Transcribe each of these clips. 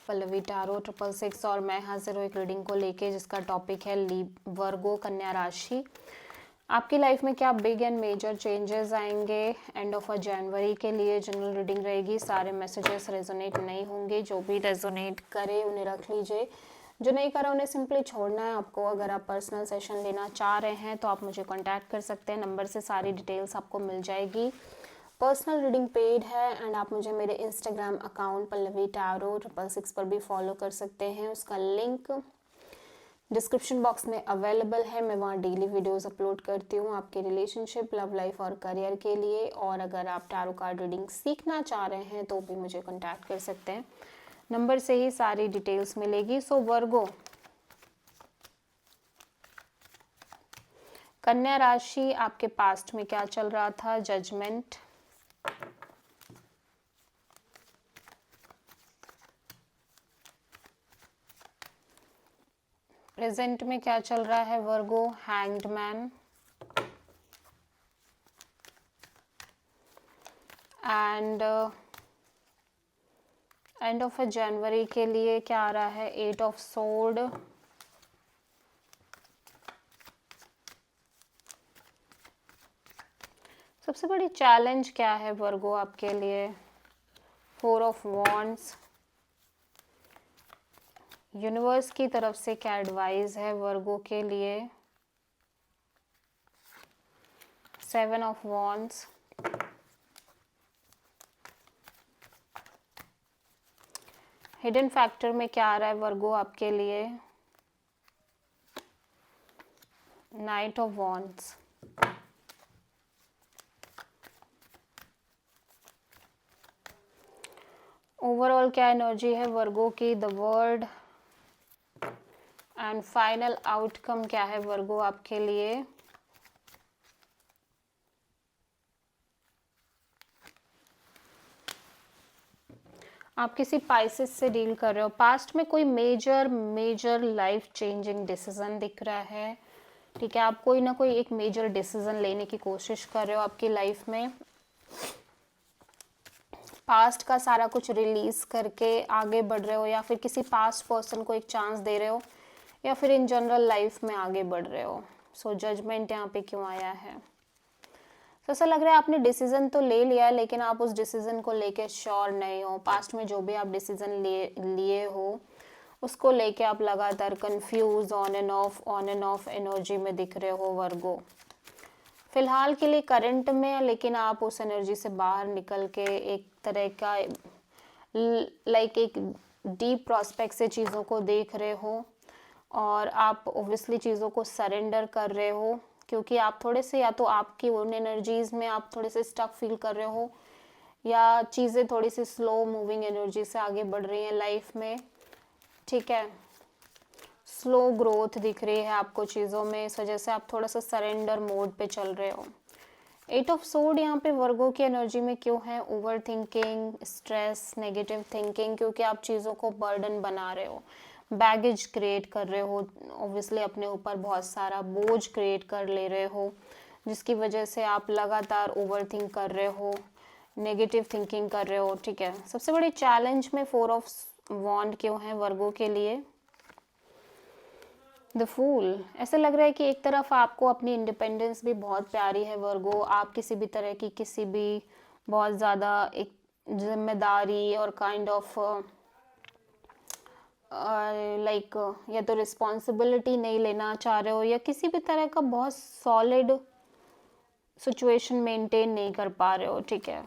Pallavi tarot 666 और मैं हाजिर हूँ एक रीडिंग को लेके जिसका टॉपिक है वर्गो कन्या राशि। आपकी लाइफ में क्या बिग एंड मेजर चेंजेस आएंगे एंड ऑफ जनवरी के लिए जनरल रीडिंग रहेगी। सारे मैसेजेस रेजोनेट नहीं होंगे, जो भी रेजोनेट करे उन्हें रख लीजिए, जो नहीं करा उन्हें सिंपली छोड़ना है आपको। अगर आप पर्सनल सेशन लेना चाह रहे हैं तो आप मुझे कॉन्टैक्ट कर सकते हैं, नंबर से सारी डिटेल्स आपको मिल जाएगी। पर्सनल रीडिंग पेड है एंड आप मुझे मेरे इंस्टाग्राम अकाउंट पल्लवी टारो 666 पर भी फॉलो कर सकते हैं। उसका लिंक डिस्क्रिप्शन बॉक्स में अवेलेबल है। मैं वहाँ डेली वीडियोस अपलोड करती हूँ आपके रिलेशनशिप, लव लाइफ और करियर के लिए। और अगर आप टारो कार्ड रीडिंग सीखना चाह रहे हैं तो भी मुझे कॉन्टैक्ट कर सकते हैं, नंबर से ही सारी डिटेल्स मिलेगी। सो वर्गो कन्या राशि, आपके पास्ट में क्या चल रहा था? जजमेंट, प्रेजेंट में क्या चल रहा है Virgo? Hanged man, and end of January के लिए क्या आ रहा है? 8 ऑफ सोर्ड, सबसे बड़ी चैलेंज क्या है वर्गो आपके लिए? 4 ऑफ वॉन्ड्स, यूनिवर्स की तरफ से क्या एडवाइस है वर्गो के लिए? 7 ऑफ वॉन्ड्स, हिडन फैक्टर में क्या आ रहा है वर्गो आपके लिए? नाइट ऑफ वॉन्ड्स, ओवरऑल क्या एनर्जी है वर्गो की? The world, and final outcome क्या है वर्गो आपके लिए? आप किसी पाइसेस से डील कर रहे हो, पास्ट में कोई मेजर लाइफ चेंजिंग डिसीजन दिख रहा है, ठीक है। आप कोई ना कोई एक मेजर डिसीजन लेने की कोशिश कर रहे हो आपकी लाइफ में, पास्ट का सारा कुछ रिलीज करके आगे बढ़ रहे हो, या फिर किसी पास्ट पर्सन को एक चांस दे रहे हो, या फिर इन जनरल लाइफ में आगे बढ़ रहे हो। सो जजमेंट यहाँ पे क्यों आया है? तो ऐसा लग रहा है आपने डिसीजन तो ले लिया है लेकिन आप उस डिसीजन को लेके श्योर नहीं हो। पास्ट में जो भी आप डिसीजन लिए हो उसको लेके आप लगातार confuse, on end of energy में दिख रहे हो वर्गो फिलहाल के लिए करंट में, लेकिन आप उस एनर्जी से बाहर निकल के एक तरह का लाइक एक डीप प्रोस्पेक्ट से चीज़ों को देख रहे हो, और आप ओब्वियसली चीज़ों को सरेंडर कर रहे हो, क्योंकि आप थोड़े से, या तो आपकी उन एनर्जीज में आप थोड़े से स्टक फील कर रहे हो, या चीज़ें थोड़ी सी स्लो मूविंग एनर्जी से आगे बढ़ रही हैं लाइफ में, ठीक है। स्लो ग्रोथ दिख रही है आपको चीज़ों में, इस वजह से आप थोड़ा सा सरेंडर मोड पे चल रहे हो। 8 ऑफ सोर्ड यहाँ पे वर्गो की एनर्जी में क्यों है? Over thinking, stress, negative thinking, क्योंकि आप चीज़ों को बर्डन बना रहे हो, बैगेज क्रिएट कर रहे हो, ऑब्वियसली अपने ऊपर बहुत सारा बोझ क्रिएट कर ले रहे हो, जिसकी वजह से आप लगातार ओवर थिंक कर रहे हो, नेगेटिव थिंकिंग कर रहे हो, ठीक है। सबसे बड़ी चैलेंज में 4 ऑफ वॉन्ड क्यों है वर्गो के लिए? द फूल, ऐसा लग रहा है कि एक तरफ आपको अपनी इंडिपेंडेंस भी बहुत प्यारी है वर्गो, आप किसी भी तरह की किसी भी बहुत ज़्यादा एक जिम्मेदारी और काइंड ऑफ लाइक या तो रिस्पॉन्सिबिलिटी नहीं लेना चाह रहे हो, या किसी भी तरह का बहुत सॉलिड सिचुएशन मेंटेन नहीं कर पा रहे हो, ठीक है।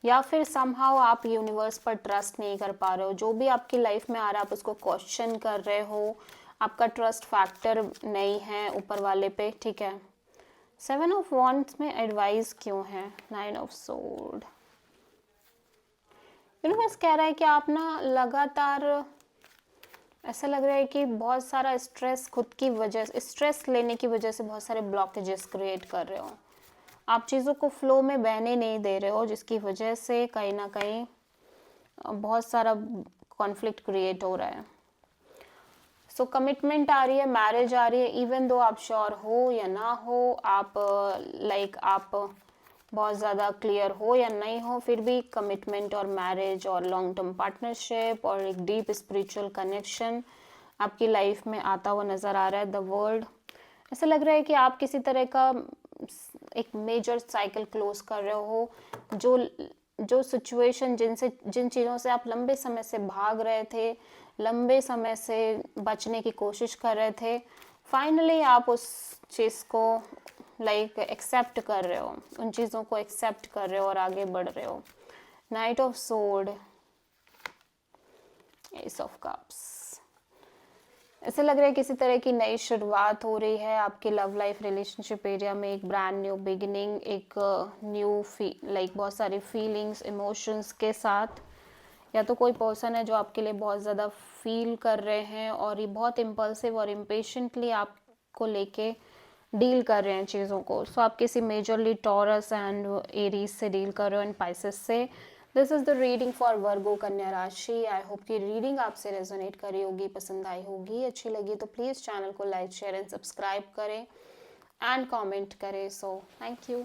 या फिर समहाउ आप यूनिवर्स पर ट्रस्ट नहीं कर पा रहे हो, जो भी आपकी लाइफ में आ रहा है आप उसको क्वेश्चन कर रहे हो, आपका ट्रस्ट फैक्टर नहीं है ऊपर वाले पे, ठीक है। 7 ऑफ वॉन्ड्स में एडवाइस क्यों है? 9 ऑफ सोर्ड, यूनिवर्स कह रहा है कि आप ना लगातार, ऐसा लग रहा है कि बहुत सारा स्ट्रेस खुद की वजह से, स्ट्रेस लेने की वजह से बहुत सारे ब्लॉकेजेस क्रिएट कर रहे हो, आप चीज़ों को फ्लो में बहने नहीं दे रहे हो, जिसकी वजह से कहीं ना कहीं बहुत सारा कॉन्फ्लिक्ट क्रिएट हो रहा है। सो कमिटमेंट आ रही है, मैरिज आ रही है, इवन दो आप श्योर हो या ना हो, आप लाइक आप बहुत ज़्यादा क्लियर हो या नहीं हो, फिर भी कमिटमेंट और मैरिज और लॉन्ग टर्म पार्टनरशिप और एक डीप स्पिरिचुअल कनेक्शन आपकी लाइफ में आता हुआ नज़र आ रहा है। द वर्ल्ड, ऐसा लग रहा है कि आप किसी तरह का एक मेजर साइकिल क्लोज कर रहे हो। जो सिचुएशन, जिन चीज़ों से आप लंबे समय से भाग रहे थे, लंबे समय से बचने की कोशिश कर रहे थे, फाइनली आप उस चीज़ को एक्सेप्ट कर रहे हो, उन चीज़ों को एक्सेप्ट कर रहे हो और आगे बढ़ रहे हो। Night of sword, S of cups, ऐसा लग रहा है किसी तरह की नई शुरुआत हो रही है आपके लव लाइफ रिलेशनशिप एरिया में, एक ब्रांड न्यू बिगिनिंग, एक न्यू बहुत सारी फीलिंग्स इमोशंस के साथ। या तो कोई पर्सन है जो आपके लिए बहुत ज़्यादा फील कर रहे हैं और ये बहुत इम्पल्सिव और इम्पेशेंटली आपको लेके डील कर रहे हैं चीज़ों को। सो आप किसी मेजरली टॉरस एंड एरीज से डील कर रहे हो, एंड पाइसेस से। This is the reading for Virgo कन्या राशि। आई होप कि रीडिंग आपसे रेजोनेट करी होगी, पसंद आई होगी। अच्छी लगी तो प्लीज़ चैनल को लाइक शेयर एंड सब्सक्राइब करें एंड कमेंट करें। So thank you.